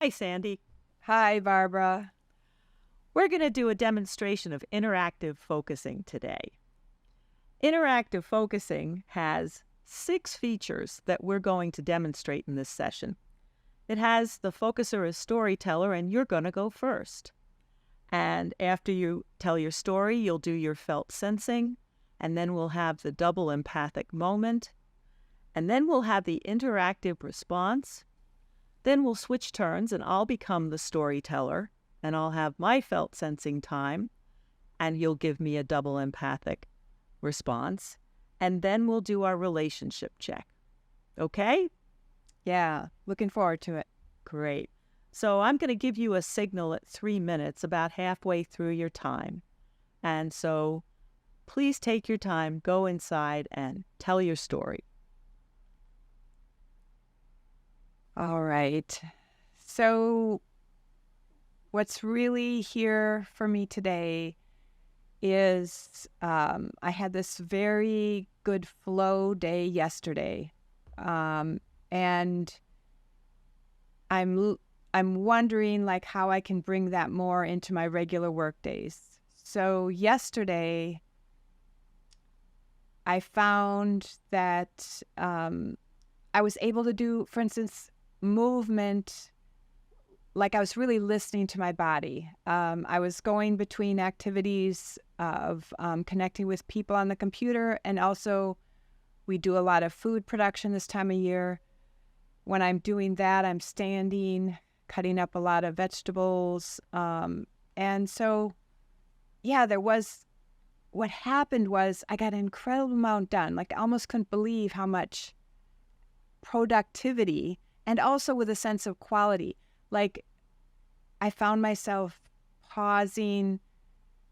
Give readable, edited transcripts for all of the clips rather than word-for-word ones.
Hi, Sandy. Hi, Barbara. We're going to do a demonstration of interactive focusing today. Interactive focusing has 6 features that we're going to demonstrate in this session. It has the focuser as storyteller, and you're going to go first. And after you tell your story, you'll do your felt sensing, and then we'll have the double empathic moment, and then we'll have the interactive response. Then we'll switch turns, and I'll become the storyteller, and I'll have my felt sensing time, and you'll give me a double empathic response. And then we'll do our relationship check. Okay? Yeah, looking forward to it. Great. So I'm going to give you a signal at 3 minutes, about halfway through your time. And so please take your time, go inside, and tell your story. All right. So, what's really here for me today is I had this very good flow day yesterday, and I'm wondering like how I can bring that more into my regular work days. So yesterday, I found that I was able to do, for instance, movement. Like I was really listening to my body. I was going between activities of connecting with people on the computer, and also we do a lot of food production this time of year. When I'm doing that, I'm standing, cutting up a lot of vegetables. And so, yeah, what happened was I got an incredible amount done. Like I almost couldn't believe how much productivity and also with a sense of quality. Like I found myself pausing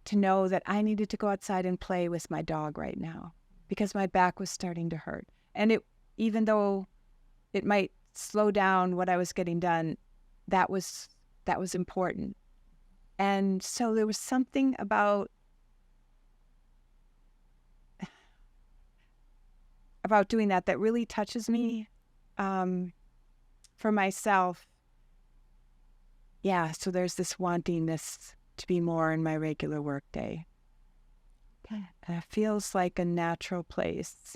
to know that I needed to go outside and play with my dog right now because my back was starting to hurt. And even though it might slow down what I was getting done, that was important. And so there was something about doing that really touches me for myself. Yeah, so there's this wantingness to be more in my regular workday. Okay. And it feels like a natural place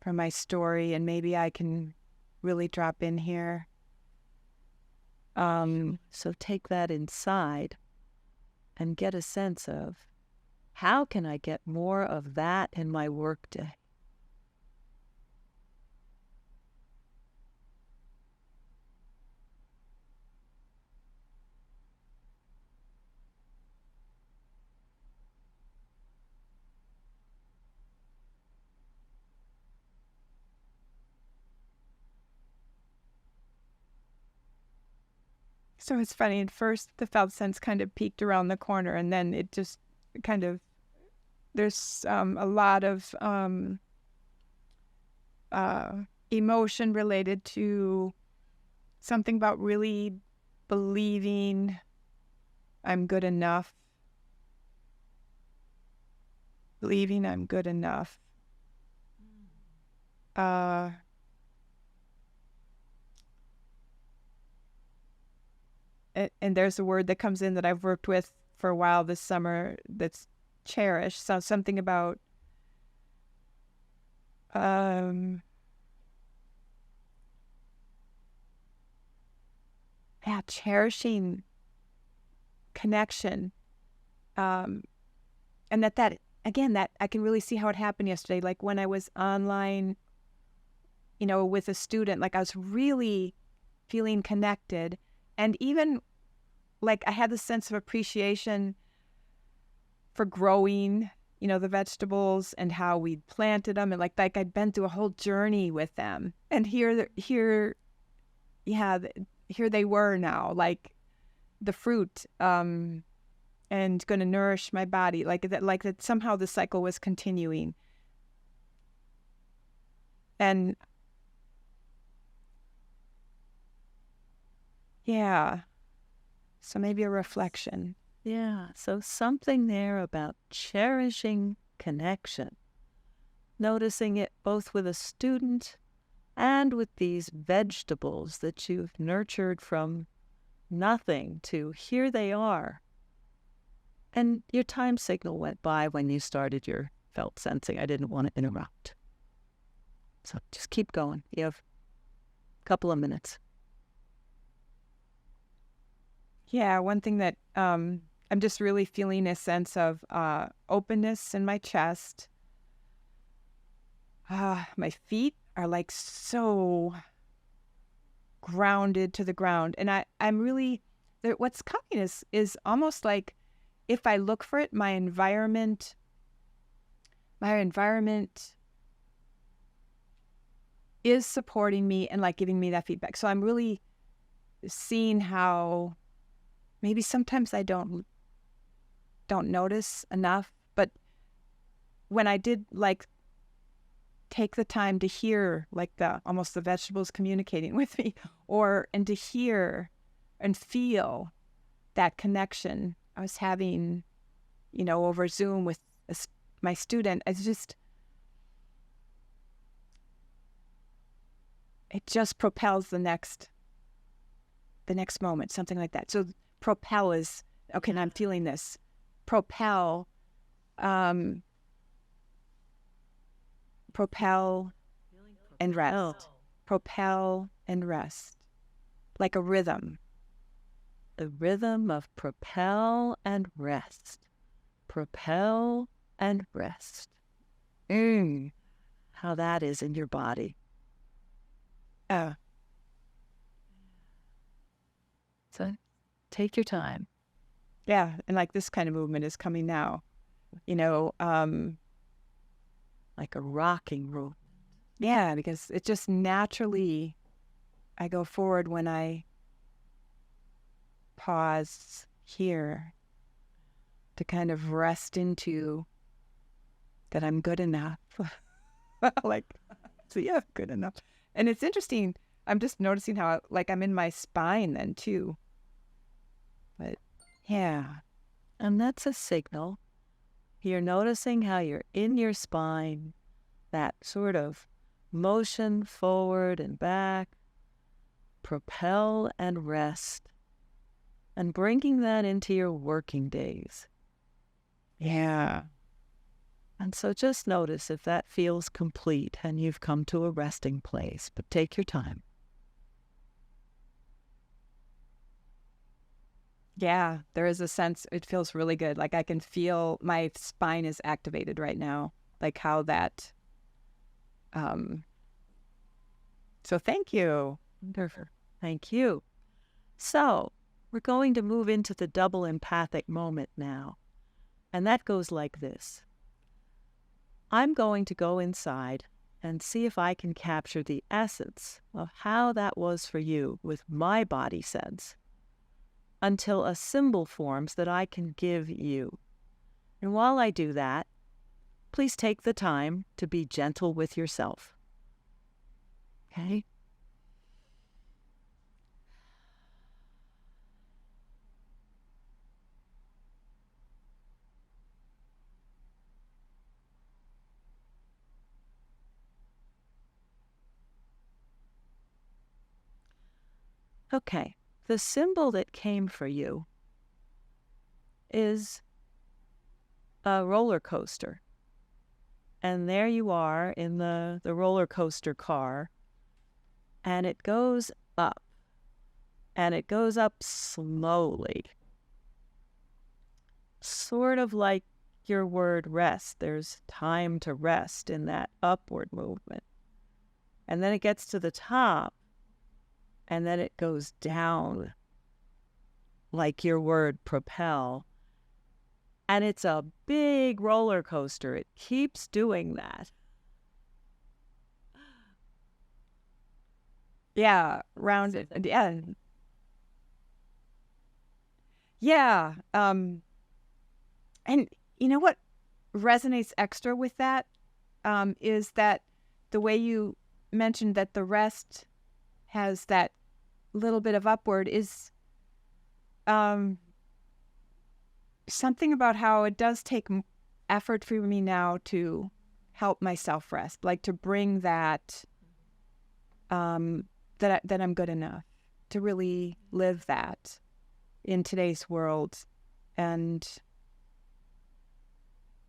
for my story, and maybe I can really drop in here. So take that inside and get a sense of how can I get more of that in my workday? So it's funny, at first the felt sense kind of peeked around the corner, and then it just kind of, there's a lot of emotion related to something about really believing I'm good enough. Believing I'm good enough. And there's a word that comes in that I've worked with for a while this summer that's cherish. So something about cherishing connection. And that again, that I can really see how it happened yesterday. Like when I was online, with a student, like I was really feeling connected. And even like I had this sense of appreciation for growing, the vegetables and how we'd planted them. And like I'd been through a whole journey with them. And here they were now, like the fruit, and going to nourish my body, like that somehow the cycle was continuing. And yeah, so maybe a reflection. Yeah, so something there about cherishing connection, noticing it both with a student And with these vegetables that you've nurtured from nothing to here they are. And your time signal went by when you started your felt sensing. I didn't want to interrupt. So just keep going. You have a couple of minutes. Yeah, one thing that I'm just really feeling a sense of openness in my chest. My feet are like so grounded to the ground. And I'm really, what's coming is almost like if I look for it, my environment is supporting me and like giving me that feedback. So I'm really seeing how maybe sometimes I don't notice enough, but when I did like take the time to hear like almost the vegetables communicating with me and to hear and feel that connection I was having, over Zoom with my student, it just propels the next moment, something like that. So propel is, okay, and I'm feeling this. Propel and rest. Propel and rest. Like a rhythm. The rhythm of propel and rest. Propel and rest. How that is in your body. So take your time. Yeah, and like this kind of movement is coming now. Like a rocking movement. Yeah, because it just naturally, I go forward when I pause here to kind of rest into that I'm good enough. Good enough. And it's interesting. I'm just noticing how like I'm in my spine then too. But yeah. And that's a signal. You're noticing how you're in your spine, that sort of motion forward and back, propel and rest, and bringing that into your working days. Yeah. And so just notice if that feels complete and you've come to a resting place, but take your time. Yeah, there is a sense, it feels really good. Like I can feel my spine is activated right now. Like how that, so thank you. Wonderful. Thank you. So we're going to move into the double empathic moment now. And that goes like this. I'm going to go inside and see if I can capture the essence of how that was for you with my body sense until a symbol forms that I can give you. And while I do that, please take the time to be gentle with yourself. Okay? Okay, the symbol that came for you is a roller coaster. And there you are in the roller coaster car, and it goes up, and it goes up slowly. Sort of like your word rest. There's time to rest in that upward movement. And then it gets to the top, and then it goes down like your word propel. And it's a big roller coaster. It keeps doing that. Yeah, rounded. Yeah. Yeah. And you know what resonates extra with that is that the way you mentioned that the rest has that little bit of upward is something about how it does take effort for me now to help myself rest, like to bring that that I'm good enough to really live that in today's world. And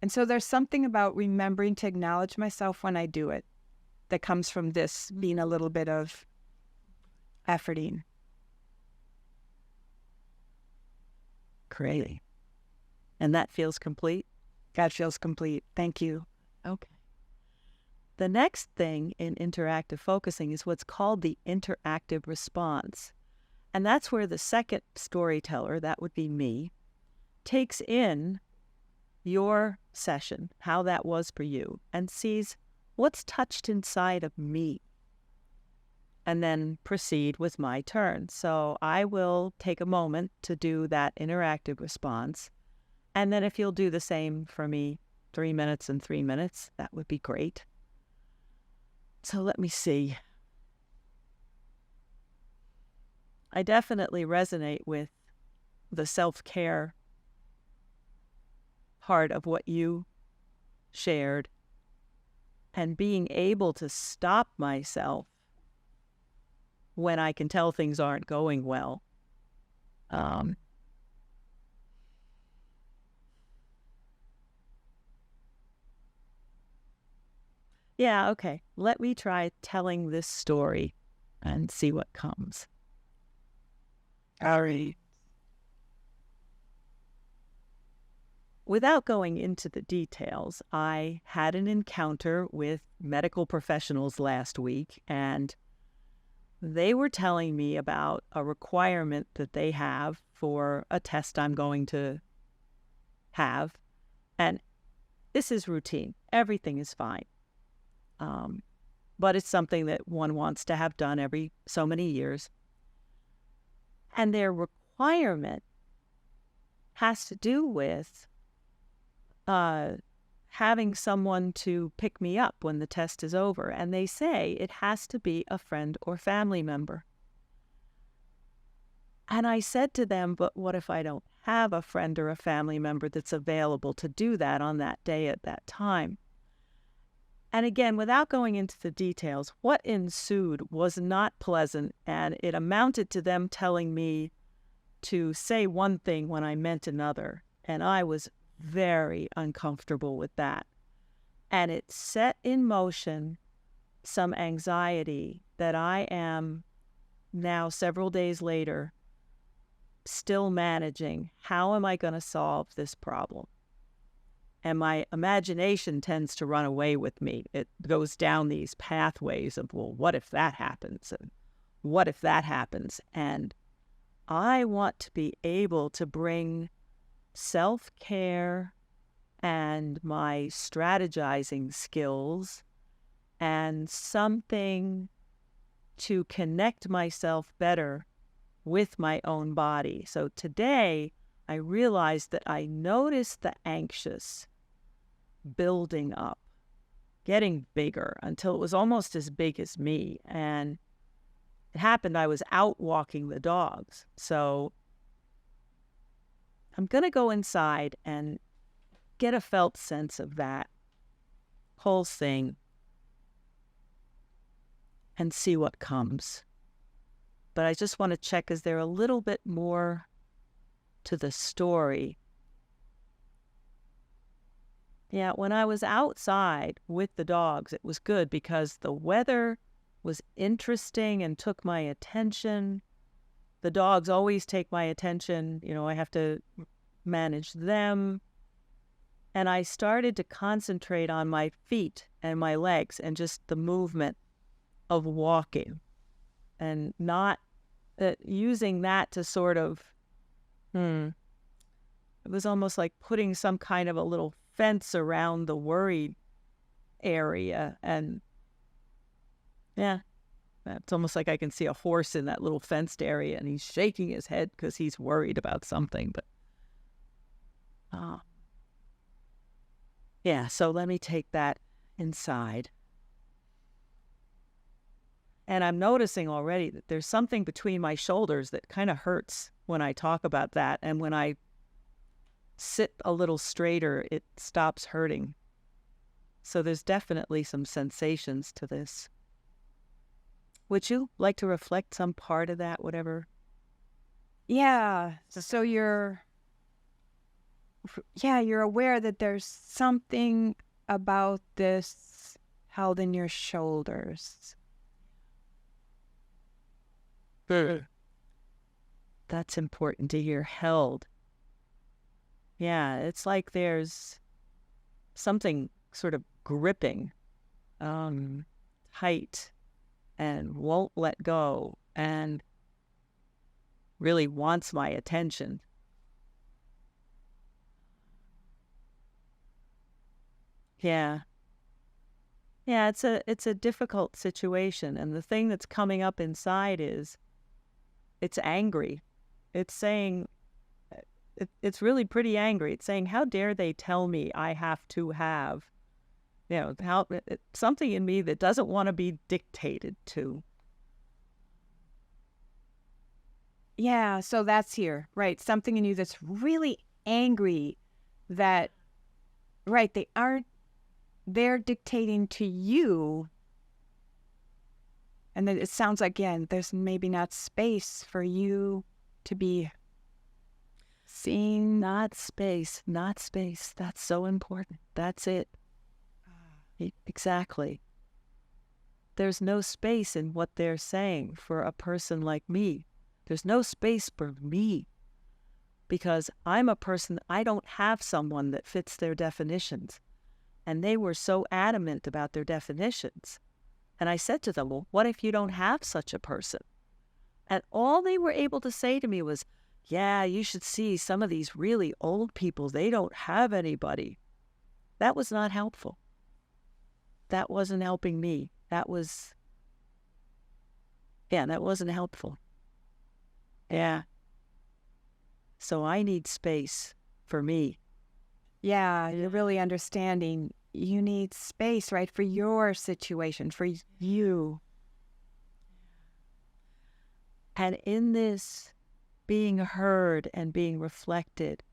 so there's something about remembering to acknowledge myself when I do it that comes from this being a little bit of efforting. Great. And that feels complete? That feels complete. Thank you. Okay. The next thing in interactive focusing is what's called the interactive response. And that's where the second storyteller, that would be me, takes in your session, how that was for you, and sees what's touched inside of me, and then proceed with my turn. So I will take a moment to do that interactive response. And then if you'll do the same for me, 3 minutes and 3 minutes, that would be great. So let me see. I definitely resonate with the self-care part of what you shared, and being able to stop myself when I can tell things aren't going well. Yeah, okay. Let me try telling this story and see what comes. All right. Without going into the details, I had an encounter with medical professionals last week, and they were telling me about a requirement that they have for a test I'm going to have. And this is routine. Everything is fine. But it's something that one wants to have done every so many years. And their requirement has to do with having someone to pick me up when the test is over. And they say it has to be a friend or family member. And I said to them, but what if I don't have a friend or a family member that's available to do that on that day at that time? And again, without going into the details, what ensued was not pleasant, and it amounted to them telling me to say one thing when I meant another. And I was very uncomfortable with that. And it set in motion some anxiety that I am now, several days later, still managing. How am I going to solve this problem? And my imagination tends to run away with me. It goes down these pathways of, well, what if that happens? And what if that happens? And I want to be able to bring self-care and my strategizing skills and something to connect myself better with my own body. So today, I realized that I noticed the anxious building up, getting bigger until it was almost as big as me. And it happened, I was out walking the dogs. So I'm going to go inside and get a felt sense of that whole thing and see what comes. But I just want to check, is there a little bit more to the story? Yeah, when I was outside with the dogs, it was good because the weather was interesting and took my attention. The dogs always take my attention. You know, I have to manage them. And I started to concentrate on my feet and my legs and just the movement of walking, and not using that to sort of, it was almost like putting some kind of a little fence around the worried area. And yeah, it's almost like I can see a horse in that little fenced area and he's shaking his head because he's worried about something. But yeah, so let me take that inside. And I'm noticing already that there's something between my shoulders that kind of hurts when I talk about that. And when I sit a little straighter, it stops hurting. So there's definitely some sensations to this. Would you like to reflect some part of that, whatever? Yeah. So you're aware that there's something about this held in your shoulders. That's important to hear. Held. Yeah, it's like there's something sort of gripping, tight, and won't let go, and really wants my attention. Yeah. Yeah, it's a difficult situation, and the thing that's coming up inside is it's angry. It's saying it's really pretty angry. It's saying, how dare they tell me I have to have, something in me that doesn't want to be dictated to. Yeah, so that's here, right? Something in you that's really angry that, right, they're dictating to you. And then it sounds like, again, there's maybe not space for you to be seen. Not space, not space. That's so important. That's it. Exactly. There's no space in what they're saying for a person like me. There's no space for me because I'm a person, I don't have someone that fits their definitions. And they were so adamant about their definitions. And I said to them, well, what if you don't have such a person? And all they were able to say to me was, yeah, you should see some of these really old people. They don't have anybody. That was not helpful. That wasn't helping me. That wasn't helpful. Yeah. So I need space for me. Yeah, you're really understanding. You need space, right, for your situation, for you. And in this being heard and being reflected,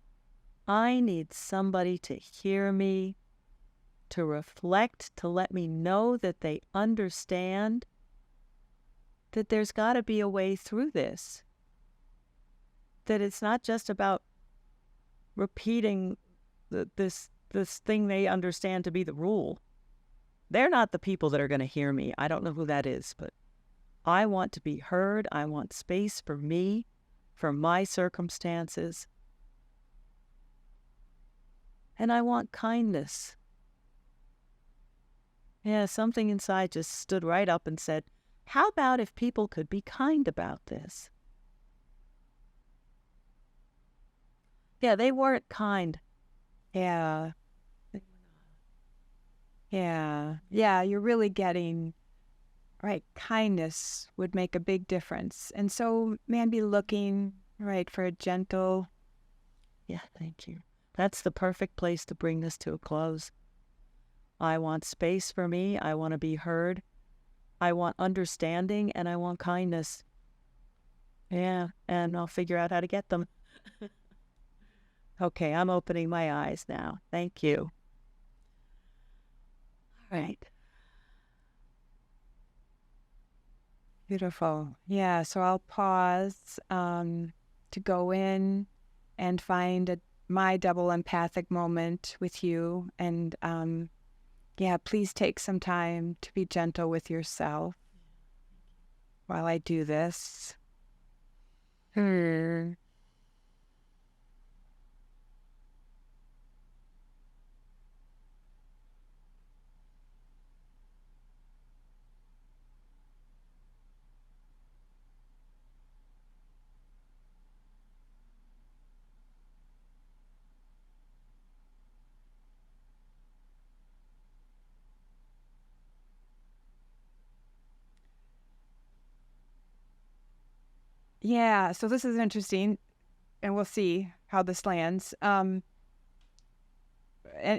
I need somebody to hear me, to reflect, to let me know that they understand that there's got to be a way through this. That it's not just about repeating this thing they understand to be the rule. They're not the people that are going to hear me. I don't know who that is, but I want to be heard. I want space for me, for my circumstances. And I want kindness. Yeah, something inside just stood right up and said, how about if people could be kind about this? Yeah, they weren't kind. Yeah. Yeah. Yeah, you're really getting, right, kindness would make a big difference. And so, man, be looking, right, for a gentle. Yeah, thank you. That's the perfect place to bring this to a close. I want space for me. I want to be heard. I want understanding, and I want kindness. Yeah, and I'll figure out how to get them. Okay, I'm opening my eyes now. Thank you. All right. Beautiful. Yeah, so I'll pause to go in and find my double empathic moment with you. And yeah, please take some time to be gentle with yourself while I do this. Yeah, so this is interesting, and we'll see how this lands. And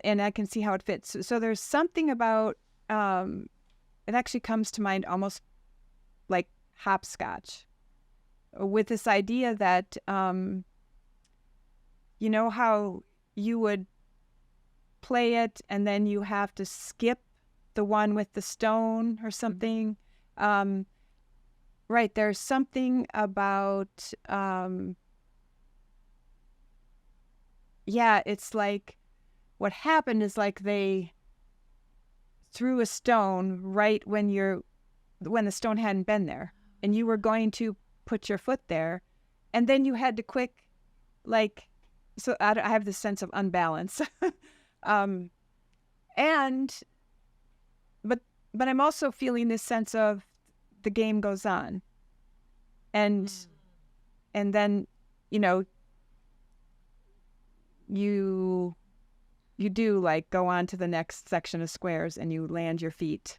I can see how it fits. So there's something about it actually comes to mind almost like hopscotch, with this idea that you know how you would play it and then you have to skip the one with the stone or something. right, there's something about, yeah, it's like what happened is like they threw a stone right when the stone hadn't been there, and you were going to put your foot there, and then you had to quick, like, so I have this sense of unbalance. um, and but but I'm also feeling this sense of the game goes on, and and then, you know, you you do like go on to the next section of squares and you land your feet,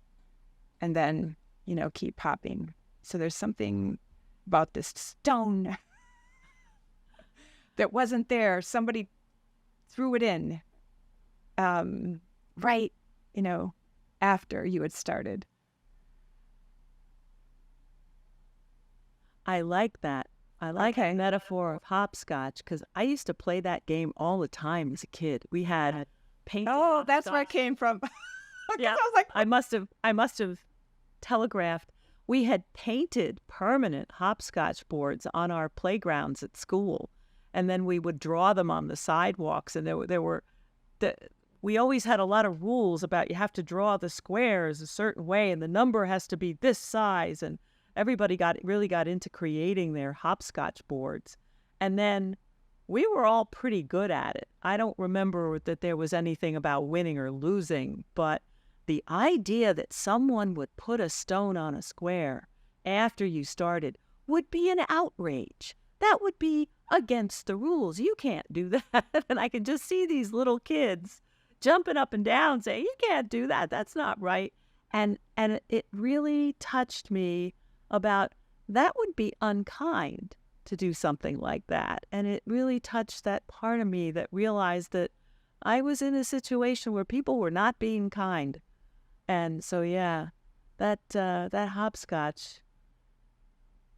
and then, you know, keep popping. So there's something about this stone that wasn't there. Somebody threw it in, right, you know, after you had started. I like that. I like Okay. the metaphor of hopscotch because I used to play that game all the time as a kid. We had painted Oh, that's where it hopscotch. came from. 'Cause Yeah, I was like, I must have telegraphed. We had painted permanent hopscotch boards on our playgrounds at school, and then we would draw them on the sidewalks. And the, we always had a lot of rules about you have to draw the squares a certain way, and the number has to be this size. And everybody really got into creating their hopscotch boards, and then we were all pretty good at it. I don't remember that there was anything about winning or losing, but the idea that someone would put a stone on a square after you started would be an outrage. That would be against the rules. You can't do that. And I can just see these little kids jumping up and down saying, you can't do that. That's not right. And it really touched me about that would be unkind to do something like that. And it really touched that part of me that realized that I was in a situation where people were not being kind. And so, yeah, that hopscotch.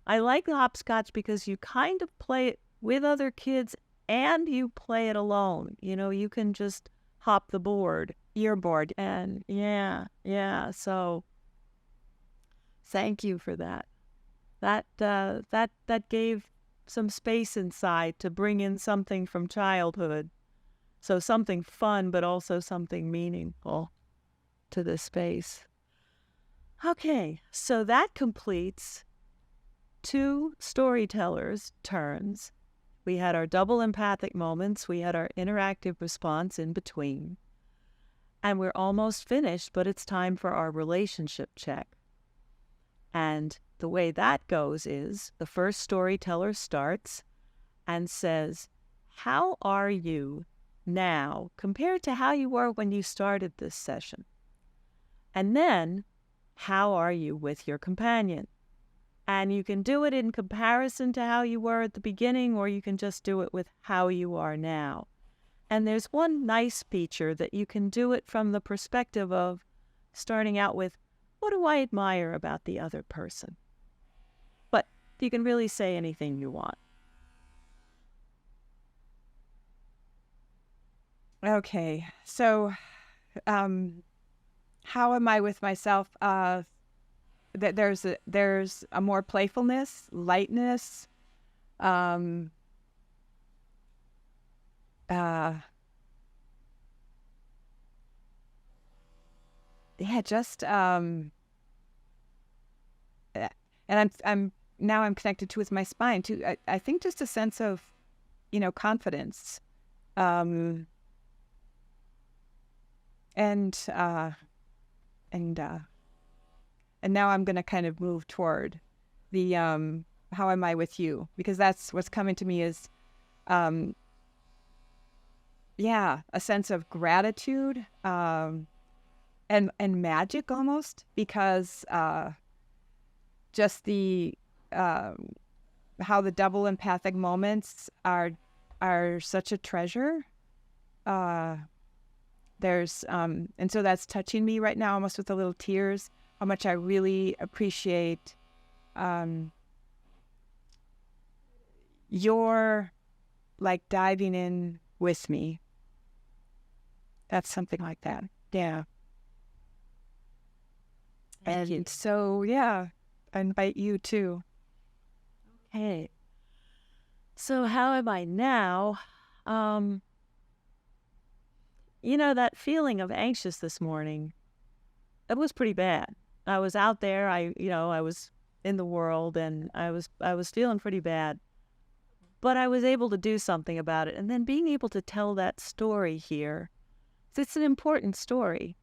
I like the hopscotch because you kind of play it with other kids and you play it alone. You know, you can just hop the board. your board. And yeah. So thank you for that. That gave some space inside to bring in something from childhood. So something fun, but also something meaningful to the space. Okay, so that completes 2 storytellers' turns. We had our double empathic moments. We had our interactive response in between. And we're almost finished, but it's time for our relationship check. And the way that goes is the first storyteller starts and says, how are you now compared to how you were when you started this session? And then, how are you with your companion? And you can do it in comparison to how you were at the beginning, or you can just do it with how you are now. And there's one nice feature that you can do it from the perspective of starting out with, what do I admire about the other person? But you can really say anything you want. Okay. So, how am I with myself? There's a more playfulness, lightness, um, yeah, just and I'm connected to with my spine too. I think just a sense of, you know, confidence, um, and and uh, and now I'm gonna kind of move toward the how am I with you, because that's what's coming to me is yeah, a sense of gratitude, and magic almost, because just the how the double empathic moments are such a treasure. There's and so that's touching me right now, almost with the little tears. How much I really appreciate your like diving in with me. That's something like that. Yeah. Thank you. And so, yeah. I invite you too. Okay. So how am I now? Um, that feeling of anxious this morning, it was pretty bad. I was out there, I was in the world and I was feeling pretty bad. But I was able to do something about it. And then being able to tell that story here, it's an important story.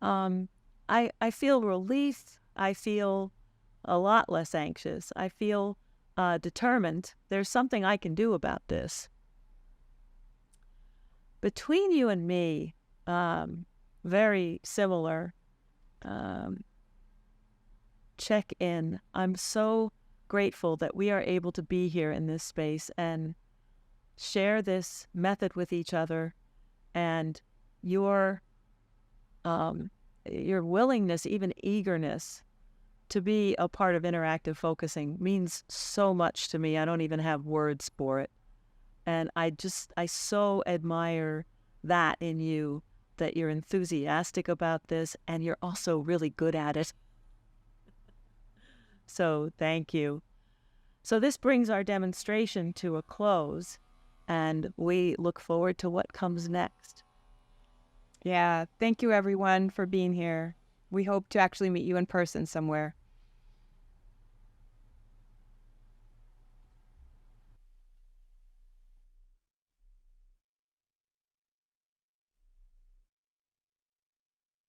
I feel relief. I feel a lot less anxious. I feel determined. There's something I can do about this. Between you and me, very similar check in. I'm so grateful that we are able to be here in this space and share this method with each other, and your willingness, even eagerness to be a part of interactive focusing means so much to me. I don't even have words for it. And I so admire that in you, that you're enthusiastic about this and you're also really good at it. So thank you. So this brings our demonstration to a close, and we look forward to what comes next. Yeah, thank you everyone for being here. We hope to actually meet you in person somewhere.